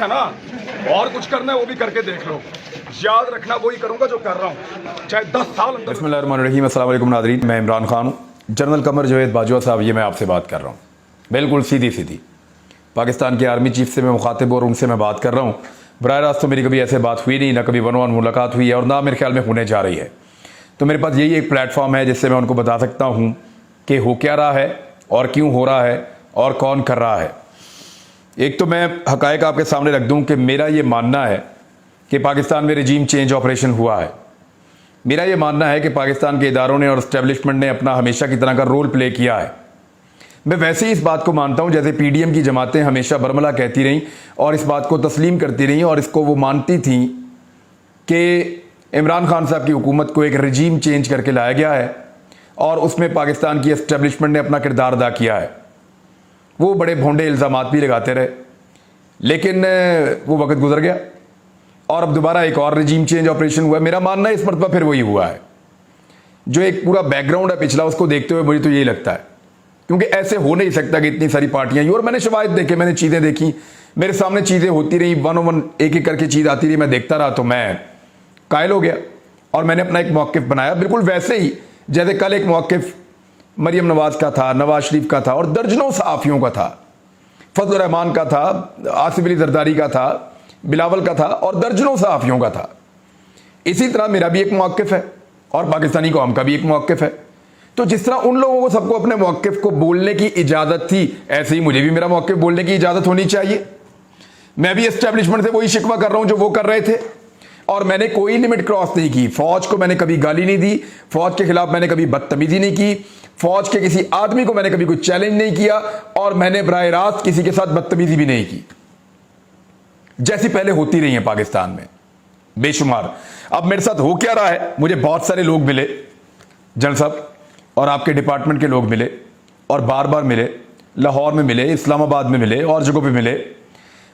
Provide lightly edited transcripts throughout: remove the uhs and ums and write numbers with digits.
है ना, और कुछ करना है वो भी करके देख लो। याद रखना वही करूंगा जो कर रहा हूँ, चाहे 10 साल अंदर। बिस्मिल्लाहिर्रहमानिर्रहीम, अस्सलाम वालेकुम नाज़रीन, मैं इमरान खान हूँ। जनरल कमर जावेद बाजवा साहब, ये मैं आपसे बात कर रहा हूँ बिल्कुल सीधी सीधी। पाकिस्तान के आर्मी चीफ से मैं मुखातिब हूँ और उनसे मैं बात कर रहा हूँ। बराह रास्त तो मेरी कभी ऐसे बात हुई नहीं, ना कभी वन ऑन मुलाकात हुई है और ना मेरे ख्याल में होने जा रही है। तो मेरे पास यही एक प्लेटफॉर्म है जिससे मैं उनको बता सकता हूँ कि हो क्या रहा है और क्यों हो रहा है और कौन कर रहा है। एक तो मैं हकायक आपके सामने रख दूं कि मेरा ये मानना है कि पाकिस्तान में रजीम चेंज ऑपरेशन हुआ है। मेरा ये मानना है कि पाकिस्तान के इदारों ने और इस्टेब्लिशमेंट ने अपना हमेशा की तरह का रोल प्ले किया है। मैं वैसे ही इस बात को मानता हूं जैसे पीडीएम की जमातें हमेशा बरमला कहती रहीं और इस बात को तस्लीम करती रहीं और इसको वो मानती थीं कि इमरान खान साहब की हुकूमत को एक रजीम चेंज करके लाया गया है और उसमें पाकिस्तान की इस्टेब्लिशमेंट ने अपना किरदार अदा किया है। वो बड़े भोंडे इल्ज़ामात भी लगाते रहे, लेकिन वो वक्त गुजर गया और अब दोबारा एक और रजीम चेंज ऑपरेशन हुआ है। मेरा मानना है इस मरतबा फिर वही हुआ है। जो एक पूरा बैकग्राउंड है पिछला, उसको देखते हुए मुझे तो यही लगता है, क्योंकि ऐसे हो नहीं सकता कि इतनी सारी पार्टियां, और मैंने शवाहिद देखे, मैंने चीज़ें देखी, मेरे सामने चीज़ें होती रही, वन ओ वन एक एक करके चीज़ आती रही, मैं देखता रहा तो मैं कायल हो गया और मैंने अपना एक मौक़िफ़ बनाया, बिल्कुल वैसे ही जैसे कल एक मौक़िफ़ मरियम नवाज का था, नवाज शरीफ का था और दर्जनों सहाफ़ियों का था, फजल रहमान का था, आसिफ अली जरदारी का था, बिलावल का था और दर्जनों सहाफ़ियों का था। इसी तरह मेरा भी एक मौक़िफ़ है और पाकिस्तानी कौम का भी एक मौक़िफ़ है। तो जिस तरह उन लोगों को सबको अपने मौक़िफ़ को बोलने की इजाज़त थी, ऐसे ही मुझे भी मेरा मौक़िफ़ बोलने की इजाज़त होनी चाहिए। मैं भी एस्टेब्लिशमेंट से वही शिकवा कर रहा हूं जो वो कर रहे थे और मैंने कोई लिमिट क्रॉस नहीं की। फौज को मैंने कभी गाली नहीं दी, फौज के खिलाफ मैंने कभी बदतमीजी नहीं की, फौज के किसी आदमी को मैंने कभी कोई चैलेंज नहीं किया और मैंने बराह रास्त किसी के साथ बदतमीजी भी नहीं की, जैसी पहले होती रही है पाकिस्तान में बेशुमार। अब मेरे साथ हो क्या रहा है, मुझे बहुत सारे लोग मिले, जनरल साहब और आपके डिपार्टमेंट के लोग मिले और बार बार मिले, लाहौर में मिले, इस्लामाबाद में मिले और जगहों पे मिले।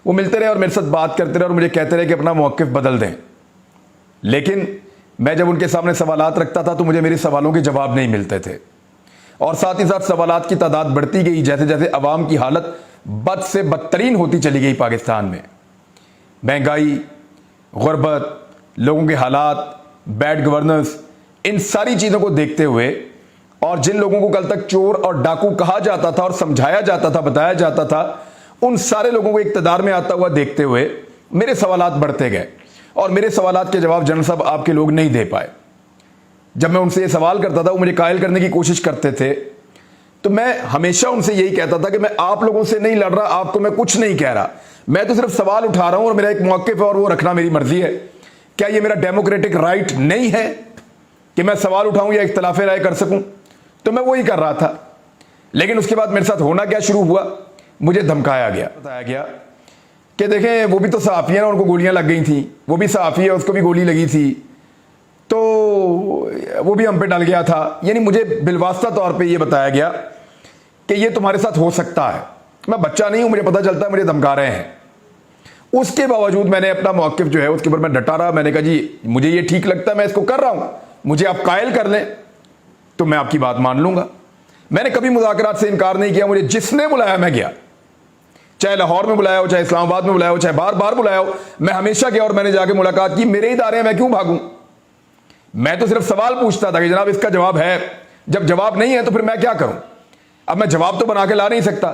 वो मिलते रहे और मेरे साथ बात करते रहे और मुझे कहते रहे कि अपना मौक़िफ़ बदल दें, लेकिन मैं जब उनके सामने सवालात रखता था तो मुझे मेरे सवालों के जवाब नहीं मिलते थे और साथ ही साथ सवालात की तादाद बढ़ती गई जैसे जैसे अवाम की हालत बद से बदतरीन होती चली गई पाकिस्तान में। महंगाई, गुर्बत, लोगों के हालात, बैड गवर्नेंस, इन सारी चीज़ों को देखते हुए और जिन लोगों को कल तक चोर और डाकू कहा जाता था और समझाया जाता था, बताया जाता था, उन सारे लोगों को इक़्तिदार में आता हुआ देखते हुए मेरे सवालात बढ़ते गए और मेरे सवालात के जवाब जनरल साहब आपके लोग नहीं दे पाए। जब मैं उनसे ये सवाल करता था वो मुझे कायल करने की कोशिश करते थे, तो मैं हमेशा उनसे यही कहता था कि मैं आप लोगों से नहीं लड़ रहा, आपको मैं कुछ नहीं कह रहा, मैं तो सिर्फ सवाल उठा रहा हूं और मेरा एक मौक़िफ़ है और वो रखना मेरी मर्जी है। क्या ये मेरा डेमोक्रेटिक राइट नहीं है कि मैं सवाल उठाऊं या इख्तिलाफ़ राय कर सकूं? तो मैं वही कर रहा था। लेकिन उसके बाद मेरे साथ होना क्या शुरू हुआ, मुझे धमकाया गया, बताया गया कि देखें वो भी तो सहाफ़ी है ना, उनको गोलियां लग गई थी, वो भी सहाफ़ी है, उसको भी गोली लगी थी, तो वो भी हम पे डल गया था। यानी मुझे बिलवास्ता तौर पे ये बताया गया कि ये तुम्हारे साथ हो सकता है। मैं बच्चा नहीं हूं, मुझे पता चलता है मुझे धमका रहे हैं। उसके बावजूद मैंने अपना मौक़िफ़ जो है उसके ऊपर मैं डटा रहा। मैंने कहा जी मुझे ये ठीक लगता है, मैं इसको कर रहा हूं, मुझे आप कायल कर लें तो मैं आपकी बात मान लूंगा। मैंने कभी मुज़ाकरात से इनकार नहीं किया। मुझे जिसने बुलाया मैं गया, चाहे लाहौर में बुलाया हो, चाहे इस्लामाबाद में बुलाया हो, चाहे बार बार बुलाया हो, मैं हमेशा गया और मैंने जाके मुलाकात की। मेरे इदारे हैं, मैं क्यों भागूं? मैं तो सिर्फ सवाल पूछता था कि जनाब इसका जवाब है। जब जवाब नहीं है तो फिर मैं क्या करूं? अब मैं जवाब तो बना के ला नहीं सकता।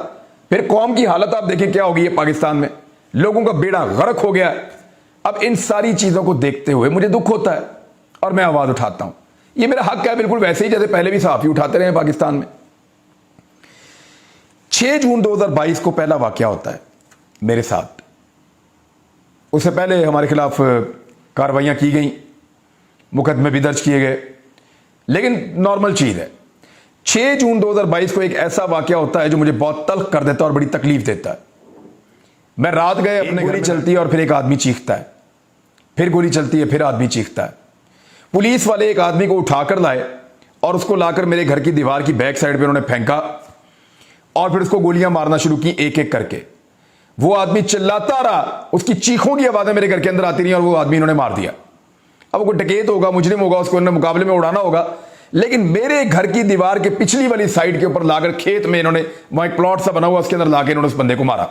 फिर कौम की हालत आप देखें क्या होगी है पाकिस्तान में, लोगों का बेड़ा गर्क हो गया। अब इन सारी चीजों को देखते हुए मुझे दुख होता है और मैं आवाज उठाता हूं। ये मेरा हक है, बिल्कुल वैसे ही जैसे पहले भी सहाफ़ी उठाते रहे पाकिस्तान में। 6 जून 2022 को पहला वाकया होता है मेरे साथ। उससे पहले हमारे खिलाफ कार्रवाइयां की गई, मुकदमे भी दर्ज किए गए, लेकिन नॉर्मल चीज है। 6 जून 2022 को एक ऐसा वाकया होता है जो मुझे बहुत तल्ख कर देता है और बड़ी तकलीफ देता है। मैं रात गए अपने, गोली चलती है और फिर एक आदमी चीखता है, फिर गोली चलती है, फिर आदमी चीखता है। पुलिस वाले एक आदमी को उठाकर लाए और उसको लाकर मेरे घर की दीवार की बैक साइड पे उन्होंने फेंका और फिर उसको गोलियां मारना शुरू की एक एक करके। वो आदमी चिल्लाता रहा, उसकी चीखों की आवाजें मेरे घर के अंदर आती रही और वो आदमी इन्होंने मार दिया। अब वो डकैत होगा, मुजरिम होगा, उसको इन्होंने मुकाबले में उड़ाना होगा, लेकिन मेरे घर की दीवार के पिछली वाली साइड के ऊपर लाकर खेत में इन्होंने, वहां एक प्लॉट सा बना हुआ, उसके अंदर लाकर इन्होंने उस बंदे को मारा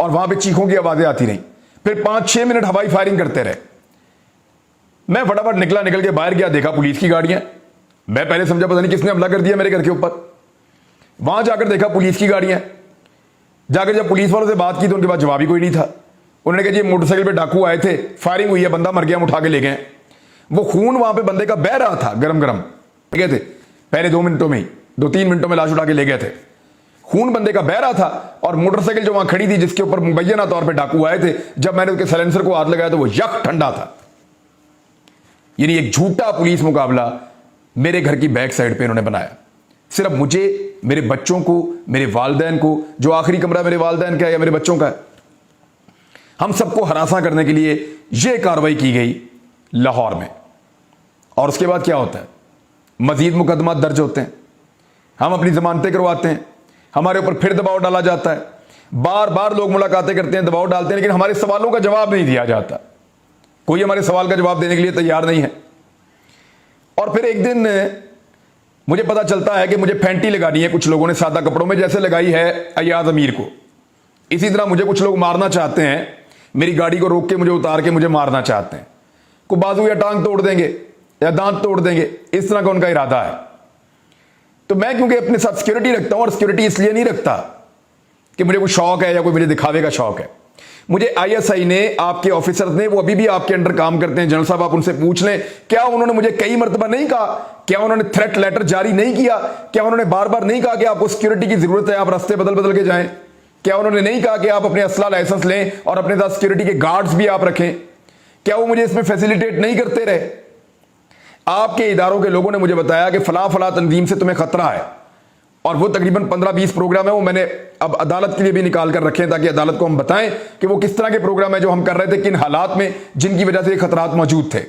और वहां पे चीखों की आवाजें आती रहीं। फिर 5-6 मिनट हवाई फायरिंग करते रहे। मैं फटाफट निकल के बाहर गया, देखा पुलिस की गाड़ियां। मैं पहले समझा पता नहीं किसने हमला कर दिया मेरे घर के ऊपर। वहां जाकर देखा पुलिस की गाड़ियां। जाकर जब पुलिस वालों से बात की तो उनके पास जवाब ही कोई नहीं था। उन्होंने कहा जी मोटरसाइकिल पे डाकू आए थे, फायरिंग हुई है, बंदा मर गया, हम उठा के ले गए। वो खून वहां पे बंदे का बह रहा था, गरम गरम गए थे। पहले 2 मिनटों में ही 2-3 मिनटों में लाश उठा के ले गए थे। खून बंदे का बह रहा था और मोटरसाइकिल जो वहां खड़ी थी जिसके ऊपर मुबैना तौर पे डाकू आए थे, जब मैंने उसके साइलेंसर को हाथ लगाया तो वो यक ठंडा था। यानी एक झूठा पुलिस मुकाबला मेरे घर की बैक साइड पे इन्होंने बनाया। सिर्फ मुझे, मेरे बच्चों को, मेरे वालदैन को, जो आखिरी कमरा मेरे वालदैन का है या मेरे बच्चों का है, हम सबको हरासा करने के लिए यह कार्रवाई की गई लाहौर में। और उसके बाद क्या होता है, मजीद मुकदमा दर्ज होते हैं, हम अपनी जमानतें करवाते हैं, हमारे ऊपर फिर दबाव डाला जाता है। बार बार लोग मुलाकातें करते हैं, दबाव डालते हैं, लेकिन हमारे सवालों का जवाब नहीं दिया जाता। कोई हमारे सवाल का जवाब देने के लिए तैयार नहीं है। और फिर एक दिन मुझे पता चलता है कि मुझे फैंटी लगानी है कुछ लोगों ने सादा कपड़ों में, जैसे लगाई है अयाज अमीर को। इसी तरह मुझे कुछ लोग मारना चाहते हैं, मेरी गाड़ी को रोक के मुझे उतार के मुझे मारना चाहते हैं। को बाजू या टांग तोड़ देंगे या दांत तोड़ देंगे, इस तरह का उनका इरादा है। तो मैं क्योंकि अपने साथ सिक्योरिटी रखता हूं, और सिक्योरिटी इसलिए नहीं रखता कि मुझे कोई शौक है या कोई मुझे दिखावे का शौक है। मुझे आईएसआई ने, आपके ऑफिसर्स ने, वो अभी भी आपके अंडर काम करते हैं, जनरल साहब आप उनसे पूछ लें, क्या उन्होंने मुझे कई मरतबा नहीं कहा, क्या उन्होंने थ्रेट लेटर जारी नहीं किया, क्या उन्होंने बार बार नहीं कहा कि आपको सिक्योरिटी की जरूरत है, आप रास्ते बदल बदल के जाएं, क्या उन्होंने नहीं कहा कि आप अपने असला लाइसेंस लें और अपने साथ सिक्योरिटी के गार्ड्स भी आप रखें? क्या वो मुझे इसमें फैसिलिटेट नहीं करते रहे? आपके इदारों के लोगों ने मुझे बताया कि फला फला तंजीम से तुम्हें खतरा है, और वो तकरीबन 15-20 प्रोग्राम है, वो मैंने अब अदालत के लिए भी निकाल कर रखे हैं ताकि अदालत को हम बताएं कि वो किस तरह के प्रोग्राम है जो हम कर रहे थे, किन हालात में, जिनकी वजह से ये खतरात मौजूद थे।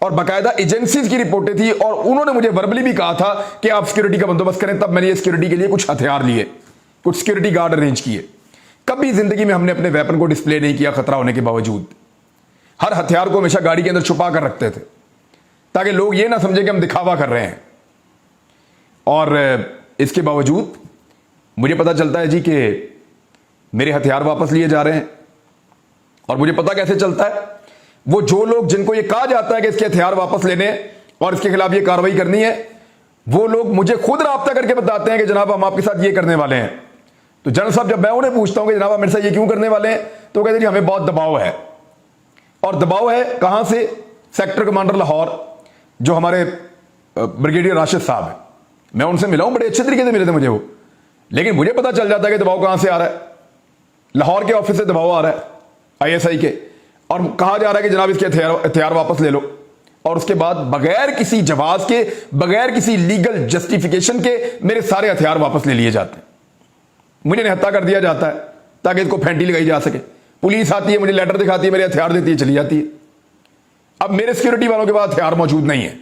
और बाकायदा एजेंसीज की रिपोर्टें थी, और उन्होंने मुझे वर्बली भी कहा था कि आप सिक्योरिटी का बंदोबस्त करें। तब मैंने ये सिक्योरिटी के लिए कुछ हथियार लिए, कुछ सिक्योरिटी गार्ड अरेंज किए। कभी जिंदगी में हमने अपने वेपन को डिस्प्ले नहीं किया खतरा होने के बावजूद। हर हथियार को हमेशा गाड़ी के अंदर छुपा कर रखते थे ताकि लोग ये ना समझे कि हम दिखावा कर रहे हैं। और इसके बावजूद मुझे पता चलता है जी कि मेरे हथियार वापस लिए जा रहे हैं। और मुझे पता कैसे चलता है, वो जो लोग जिनको ये कहा जाता है कि इसके हथियार वापस लेने और इसके खिलाफ ये कार्रवाई करनी है, वो लोग मुझे खुद राब्ता करके बताते हैं कि जनाब हम आपके साथ ये करने वाले हैं। तो जनरल साहब जब मैं उन्हें पूछता हूं कि जनाब मेरे साथ ये क्यों करने वाले हैं, तो कहते हैं जी हमें बहुत दबाव है। और दबाव है कहां से? सेक्टर कमांडर लाहौर जो हमारे ब्रिगेडियर राशिद साहब हैं, मैं उनसे मिला हूं, बड़े अच्छे तरीके से मिले थे मुझे वो। लेकिन मुझे पता चल जाता है कि दबाव कहां से आ रहा है। लाहौर के ऑफिस से दबाव आ रहा है आईएसआई के, और कहा जा रहा है कि जनाब इसके हथियार वापस ले लो। और उसके बाद बगैर किसी जवाब के, बगैर किसी लीगल जस्टिफिकेशन के मेरे सारे हथियार वापस ले लिए जाते हैं। मुझे निहत्था कर दिया जाता है ताकि इसको फैंटी लगाई जा सके। पुलिस आती है, मुझे लेटर दिखाती है, मेरे हथियार देती है, चली जाती है। अब मेरे सिक्योरिटी वालों के पास हथियार मौजूद नहीं है।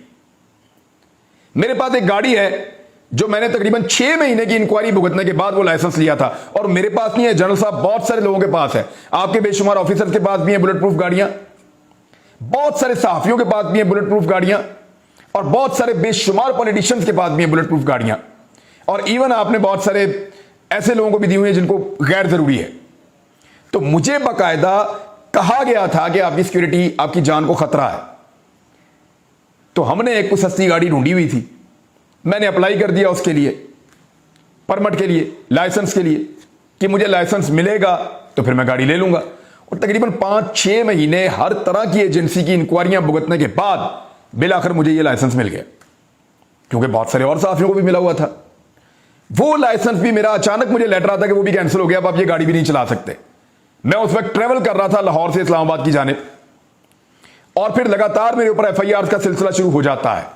मेरे पास एक गाड़ी है जो मैंने तकरीबन 6 महीने की इंक्वायरी भुगतने के बाद वो लाइसेंस लिया था, और मेरे पास नहीं है। जनरल साहब बहुत सारे लोगों के पास है, आपके बेशुमार ऑफिसर्स के पास भी है बुलेट प्रूफ गाड़ियां, बहुत सारे सहाफियों के पास भी है बुलेट प्रूफ गाड़ियां, और बहुत सारे बेशुमार पॉलिटिशियंस के पास भी है बुलेट प्रूफ गाड़ियां। और इवन आपने बहुत सारे ऐसे लोगों को भी दी हुई है जिनको गैर जरूरी है। तो मुझे बाकायदा कहा गया था कि आपकी सिक्योरिटी, आपकी जान को खतरा है। तो हमने एक कुछ सस्ती गाड़ी ढूंढी हुई थी, मैंने अप्लाई कर दिया उसके लिए, परमिट के लिए, लाइसेंस के लिए, कि मुझे लाइसेंस मिलेगा तो फिर मैं गाड़ी ले लूंगा। और तकरीबन 5-6 महीने हर तरह की एजेंसी की इंक्वायरियां भुगतने के बाद बिलाखिर मुझे ये लाइसेंस मिल गया, क्योंकि बहुत सारे और साथियों को भी मिला हुआ था। वो लाइसेंस भी मेरा अचानक मुझे लेटर आता कि वो भी कैंसिल हो गया, अब आप ये गाड़ी भी नहीं चला सकते। मैं उस वक्त ट्रेवल कर रहा था लाहौर से इस्लामाबाद की जानिब, और फिर लगातार मेरे ऊपर एफआईआर का सिलसिला शुरू हो जाता है।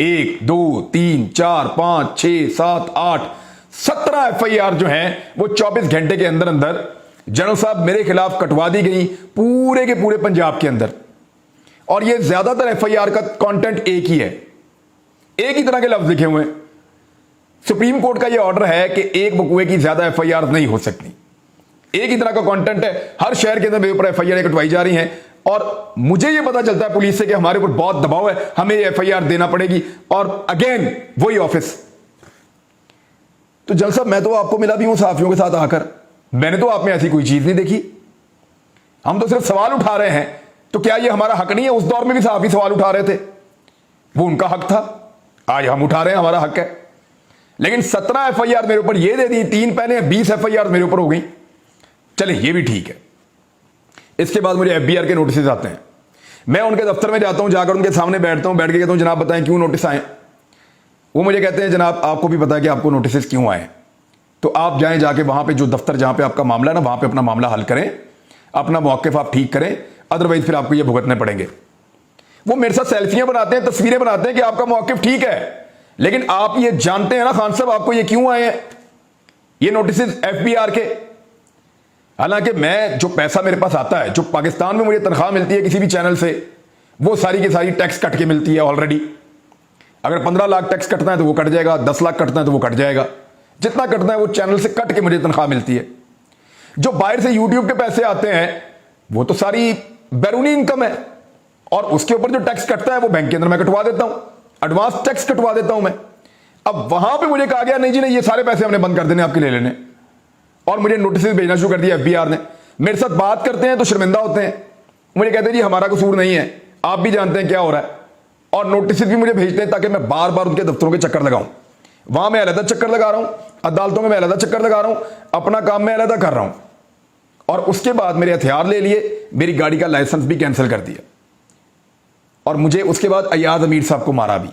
1, 2, 3, 4, 5, 6, 7, 8, 17 एफआईआर जो हैं वो 24 घंटे के अंदर अंदर जनरल साहब मेरे खिलाफ कटवा दी गई पूरे के पूरे पंजाब के अंदर। और ये ज्यादातर एफआईआर का कंटेंट एक ही है, एक ही तरह के लफ्ज लिखे हुए हैं। सुप्रीम कोर्ट का ये ऑर्डर है कि एक बकुए की ज्यादा एफआईआर नहीं हो सकती, एक ही तरह का कंटेंट है। हर शहर के अंदर मेरे ऊपर एफआईआर कटवाई जा रही हैं, और मुझे ये पता चलता है पुलिस से कि हमारे ऊपर बहुत दबाव है, हमें ये एफआईआर देना पड़ेगी। और अगेन वही ऑफिस। तो जनरल साहब मैं तो आपको मिला भी हूं सहाफियों के साथ आकर, मैंने तो आप में ऐसी कोई चीज नहीं देखी। हम तो सिर्फ सवाल उठा रहे हैं, तो क्या ये हमारा हक नहीं है? उस दौर में भी सहाफी सवाल उठा रहे थे, वो उनका हक था, आज हम उठा रहे हैं, हमारा हक है। लेकिन 17 FIR मेरे ऊपर ये दे दी, 3 पहले 20 FIR मेरे ऊपर हो गई। चले ये भी ठीक है। इसके बाद मुझे FBR के नोटिस आते हैं, मैं उनके दफ्तर में जाता हूं, जाकर उनके सामने बैठता हूं, बैठ के कहता हूं जनाब बताएं क्यों नोटिस आए। वो मुझे कहते हैं जनाब आपको भी पता है कि आपको नोटिस क्यों आए, तो आप जाएं, जाके वहां पे जो दफ्तर जहां पे आपका मामला है ना, वहां पे अपना मामला हल करें, अपना मौक़िफ़ आप ठीक करें, अदरवाइज फिर आपको ये भुगतने पड़ेंगे। वो मेरे साथ सेल्फियां बनाते हैं, तस्वीरें बनाते हैं कि आपका मौक़िफ़ ठीक है, लेकिन आप ये जानते हैं ना खान साहब आपको ये क्यों आए हैं ये नोटिस FBR के। हालांकि मैं जो पैसा मेरे पास आता है, जो पाकिस्तान में मुझे तनख्वाह मिलती है किसी भी चैनल से, वो सारी की सारी टैक्स कट के मिलती है ऑलरेडी। अगर 15 लाख टैक्स कटना है तो वो कट जाएगा, 10 लाख कटना है तो वो कट जाएगा, जितना कटना है वो चैनल से कट के मुझे तनख्वाह मिलती है। जो बाहर से यूट्यूब के पैसे आते हैं वो तो सारी बैरूनी इनकम है, और उसके ऊपर जो टैक्स कटता है वो बैंक के अंदर मैं कटवा देता हूं, एडवांस टैक्स कटवा देता हूं मैं। अब वहां पे मुझे कहा गया नहीं जी नहीं, ये सारे पैसे हमने बंद कर देने आपके ले लेने, और मुझे नोटिस भेजना शुरू कर दिया FBR ने। मेरे साथ बात करते हैं तो शर्मिंदा होते हैं, मुझे कहते हैं जी हमारा कसूर नहीं है, आप भी जानते हैं क्या हो रहा है, और नोटिस भी मुझे भेजते हैं ताकि मैं बार बार उनके दफ्तरों के चक्कर लगाऊं। वहां मैं अलग चक्कर लगा रहा हूं, अदालतों में मैं अलग चक्कर लगा रहा हूं, अपना काम मैं अलग कर रहा हूं, और उसके बाद मेरे हथियार ले लिए, मेरी गाड़ी का लाइसेंस भी कैंसिल कर दिया, और मुझे उसके बाद अयाज अमीर साहब को मारा भी।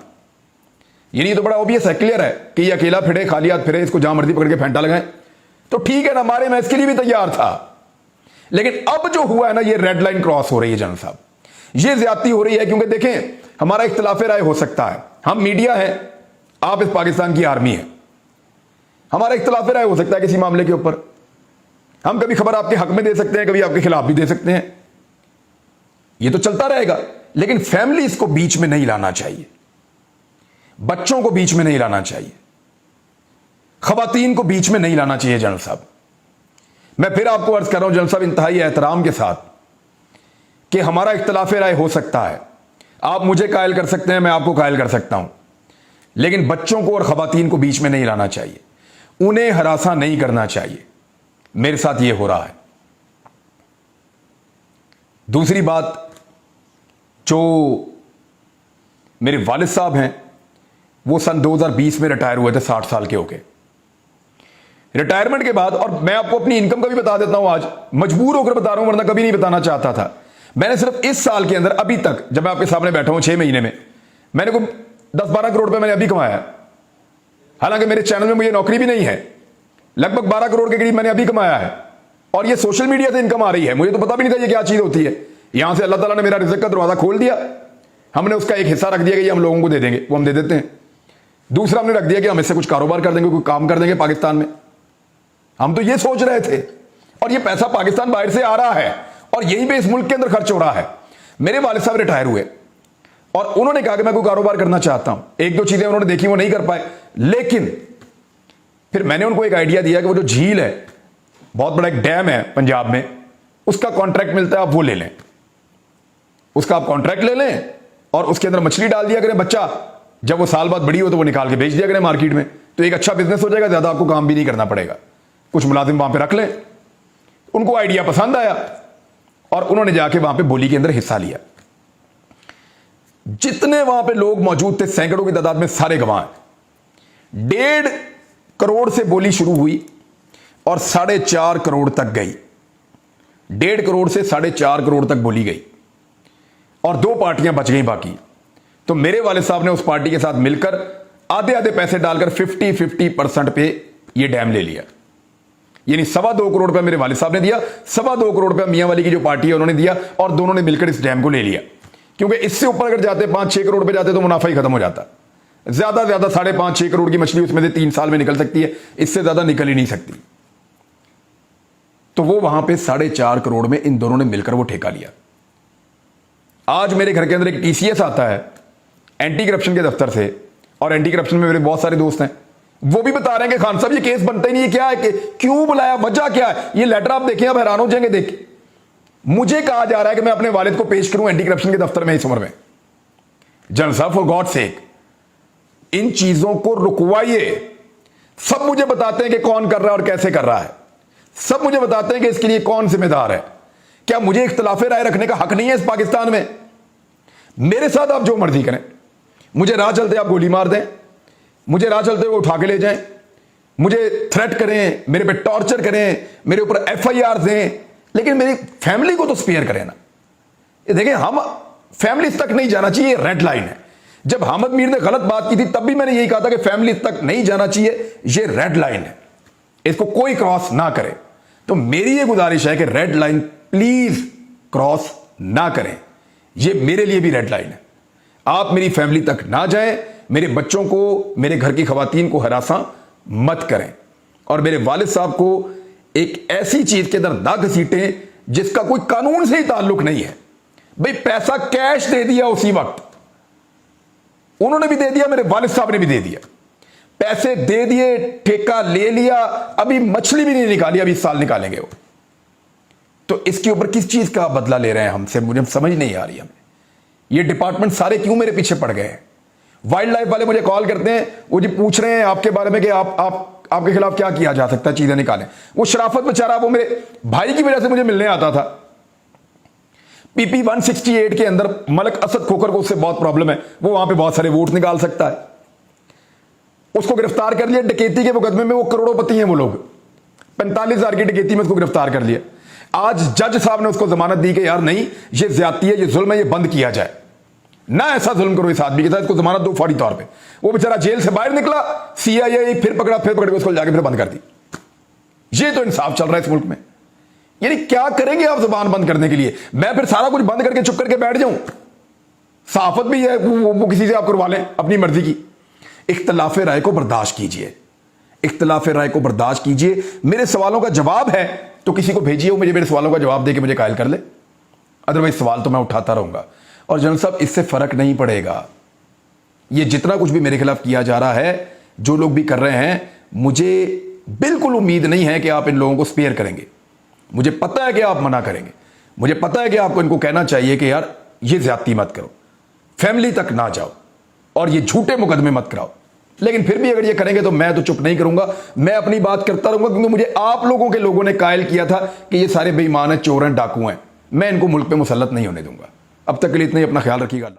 ये नहीं तो बड़ा ऑब्वियस है, क्लियर है कि ये अकेला फिरे, खाली हाथ फिरे, इसको जहां मर्जी पकड़ के फेंटा लगाएं तो ठीक है ना, मारे, मैं इसके लिए भी तैयार था। लेकिन अब जो हुआ है ना, ये रेड लाइन क्रॉस हो रही है जनरल साहब, ये ज्यादती हो रही है। क्योंकि देखें, हमारा इख्तिलाफ राय हो सकता है, हम मीडिया है, आप इस पाकिस्तान की आर्मी है, हमारा इख्तिलाफ राय हो सकता है किसी मामले के ऊपर, हम कभी खबर आपके हक में दे सकते हैं, कभी आपके खिलाफ भी दे सकते हैं, ये तो चलता रहेगा। लेकिन फैमिलीज को बीच में नहीं लाना चाहिए, बच्चों को बीच में नहीं लाना चाहिए, खवातीन को बीच में नहीं लाना चाहिए जनरल साहब। मैं फिर आपको अर्ज कर रहा हूं जनरल साहब, इंतहाई एहतराम के साथ, कि हमारा इख्तिलाफ राय हो सकता है, आप मुझे कायल कर सकते हैं, मैं आपको कायल कर सकता हूं, लेकिन बच्चों को और खवातीन को बीच में नहीं लाना चाहिए, उन्हें हरासा नहीं करना चाहिए। मेरे साथ यह हो रहा है। दूसरी बात, जो मेरे वालिद साहब हैं, वो सन 2020 में रिटायर हुए थे, 60 साल के होके। रिटायरमेंट के बाद, और मैं आपको अपनी इनकम का भी बता देता हूं, आज मजबूर होकर बता रहा हूं, वरना कभी नहीं बताना चाहता था। मैंने सिर्फ इस साल के अंदर अभी तक, जब मैं आपके सामने बैठा हूं 6 महीने में, मैंने को 10-12 करोड़ रुपए मैंने अभी कमाया। हालांकि मेरे चैनल में मुझे नौकरी भी नहीं है, लगभग 12 करोड़ के करीब मैंने अभी कमाया है, और ये सोशल मीडिया से इनकम आ रही है। मुझे तो पता भी नहीं था ये क्या चीज होती है। यहां से अल्लाह ताला ने मेरा रिज़्क़ का दरवाजा खोल दिया, हमने उसका एक हिस्सा रख दिया कि ये हम लोगों को दे देंगे, वो हम दे देते हैं। दूसरा हमने रख दिया कि हम इससे कुछ कारोबार कर देंगे, कोई काम कर देंगे पाकिस्तान में। हम तो ये सोच रहे थे, और ये पैसा पाकिस्तान बाहर से आ रहा है, और यहीं पे इस मुल्क के अंदर खर्च हो रहा है। मेरे वालिद साहब रिटायर हुए, और उन्होंने कहा कि मैं कोई कारोबार करना चाहता हूं। एक दो चीजें उन्होंने देखी, वो नहीं कर पाए, लेकिन फिर मैंने उनको एक आइडिया दिया कि वो जो झील है, बहुत बड़ा एक डैम है पंजाब में, उसका कॉन्ट्रैक्ट मिलता है, आप वो ले लें, उसका आप कॉन्ट्रैक्ट ले लें, और उसके अंदर मछली डाल दिया करें, बच्चा जब वो साल बाद बड़ी हो तो वो निकाल के बेच दिया करें मार्केट में, तो एक अच्छा बिजनेस हो जाएगा, ज्यादा आपको काम भी नहीं करना पड़ेगा, कुछ मुलाजिम वहां पे रख लें। उनको आइडिया पसंद आया, और उन्होंने जाके वहां पे बोली के अंदर हिस्सा लिया। जितने वहां पे लोग मौजूद थे, सैकड़ों की तादाद में, सारे गवाह हैं। 1.5 करोड़ से बोली शुरू हुई और 4.5 करोड़ तक गई। 1.5 करोड़ से 4.5 करोड़ तक बोली गई, और 2 पार्टियां बच गई बाकी। तो मेरे वाले साहब ने उस पार्टी के साथ मिलकर आधे आधे पैसे डालकर 50-50% पे ये डैम ले लिया। यानी 2.25 करोड़ रुपया मेरे वालिद साहब ने दिया, 2.25 करोड़ रुपया मियां वाली की जो पार्टी है उन्होंने दिया, और दोनों ने मिलकर इस डैम को ले लिया। क्योंकि इससे ऊपर अगर जाते 5-6 करोड़ पे जाते तो मुनाफा ही खत्म हो जाता। ज्यादा 5.5-6 करोड़ की मछली उसमें से 3 साल में निकल सकती है, इससे ज्यादा निकल ही नहीं सकती। तो वो वहां पे 4.5 करोड़ में इन दोनों ने मिलकर वो ठेका लिया। आज मेरे घर के अंदर एक TCS आता है एंटी करप्शन के दफ्तर से, और एंटी करप्शन में मेरे बहुत सारे दोस्त हैं, वो भी बता रहे हैं कि खान साहब ये केस बनता ही नहीं है, क्या है कि क्यों बुलाया, वजह क्या है। ये लेटर आप देखिए, आप हैरान हो जाएंगे देख के। मुझे कहा जा रहा है कि मैं अपने वालिद को पेश करूं एंटी करप्शन के दफ्तर में इस उम्र में। जनरल साहब, फॉर गॉड सेक, इन चीजों को रुकवाइए। सब मुझे बताते हैं कि कौन कर रहा है और कैसे कर रहा है, सब मुझे बताते हैं कि इसके लिए कौन जिम्मेदार है। क्या मुझे इख्तिलाफ राय रखने का हक नहीं है इस पाकिस्तान में? मेरे साथ आप जो मर्जी करें, मुझे राह चलते आप गोली मार दें, मुझे राह चलते वो उठा के ले जाएं, मुझे थ्रेट करें, मेरे पे टॉर्चर करें, मेरे ऊपर FIR दें, लेकिन मेरी फैमिली को तो स्पेयर करें ना। ये देखें, हम फैमिली तक नहीं जाना चाहिए, रेड लाइन है। जब हामिद मीर ने गलत बात की थी तब भी मैंने यही कहा था कि फैमिली तक नहीं जाना चाहिए, ये रेड लाइन है, इसको कोई क्रॉस ना करे। तो मेरी ये गुजारिश है कि रेड लाइन प्लीज क्रॉस ना करें, ये मेरे लिए भी रेड लाइन है। आप मेरी फैमिली तक ना जाएं, मेरे बच्चों को, मेरे घर की खवातीन को हरासा मत करें, और मेरे वालिद साहब को एक ऐसी चीज के अंदर ना घसीटें जिसका कोई कानून से ही ताल्लुक नहीं है। भाई पैसा कैश दे दिया उसी वक्त, उन्होंने भी दे दिया, मेरे वालिद साहब ने भी दे दिया, पैसे दे दिए, ठेका ले लिया, अभी मछली भी नहीं निकाली, अभी इस साल निकालेंगे वो। तो इसके ऊपर किस चीज का बदला ले रहे हैं हमसे, मुझे समझ नहीं आ रही हमें। ये डिपार्टमेंट सारे क्यों मेरे पीछे पड़ गए हैं? वाइल्ड लाइफ वाले मुझे कॉल करते हैं, वो जी पूछ रहे हैं आपके बारे में कि आपके खिलाफ क्या किया जा सकता है, चीजें निकालें। वो शराफत बेचारा, वो मेरे भाई की वजह से मुझे मिलने आता था। PP 168 के अंदर मलक असद खोखर को उससे बहुत प्रॉब्लम है, वो वहां पे बहुत सारे वोट निकाल सकता है। उसको गिरफ्तार कर लिया डकैती के मुकदमे में, वो करोड़ोंपति हैं वो लोग, 45,000 की डकैती में उसको गिरफ्तार कर लिया। आज जज साहब ने उसको जमानत दी कि यार नहीं, ये ज्यादती है, ये जुल्म है, ये बंद किया जाए, ना ऐसा जुल्म करो इस आदमी के साथ, इसको जमानत दो फौरी तौर पे। वो बेचारा जेल से बाहर निकला, CIA फिर पकड़ के उसको जाके फिर बंद कर दी। ये तो इंसाफ चल रहा है इस मुल्क में। यानी क्या करेंगे आप जुबान बंद करने के लिए? मैं फिर सारा कुछ बंद करके चुप करके बैठ जाऊं? सहाफत भी है वो किसी से आप करवा लें अपनी मर्जी की। इख्तिलाफ राय को बर्दाश्त कीजिए, इख्तिलाफ राय को बर्दाश्त कीजिए। मेरे सवालों का जवाब है तो किसी को भेजिए, वो मुझे मेरे सवालों का जवाब दे के मुझे कायल कर ले, अदरवाइज सवाल तो मैं उठाता रहूंगा। और जनरल साहब, इससे फर्क नहीं पड़ेगा। ये जितना कुछ भी मेरे खिलाफ किया जा रहा है, जो लोग भी कर रहे हैं, मुझे बिल्कुल उम्मीद नहीं है कि आप इन लोगों को स्पेयर करेंगे। मुझे पता है कि आप मना करेंगे, मुझे पता है कि आपको इनको कहना चाहिए कि यार ये ज्यादती मत करो, फैमिली तक ना जाओ, और ये झूठे मुकदमे मत कराओ। लेकिन फिर भी अगर ये करेंगे तो मैं तो चुप नहीं करूंगा, मैं अपनी बात करता रहूंगा, क्योंकि मुझे आप लोगों के लोगों ने कायल किया था कि ये सारे बेईमान हैं, चोर हैं, डाकू हैं। मैं इनको मुल्क पे मुसल्लत नहीं होने दूंगा। अब तक के लिए इतना ही, अपना ख्याल रखिएगा।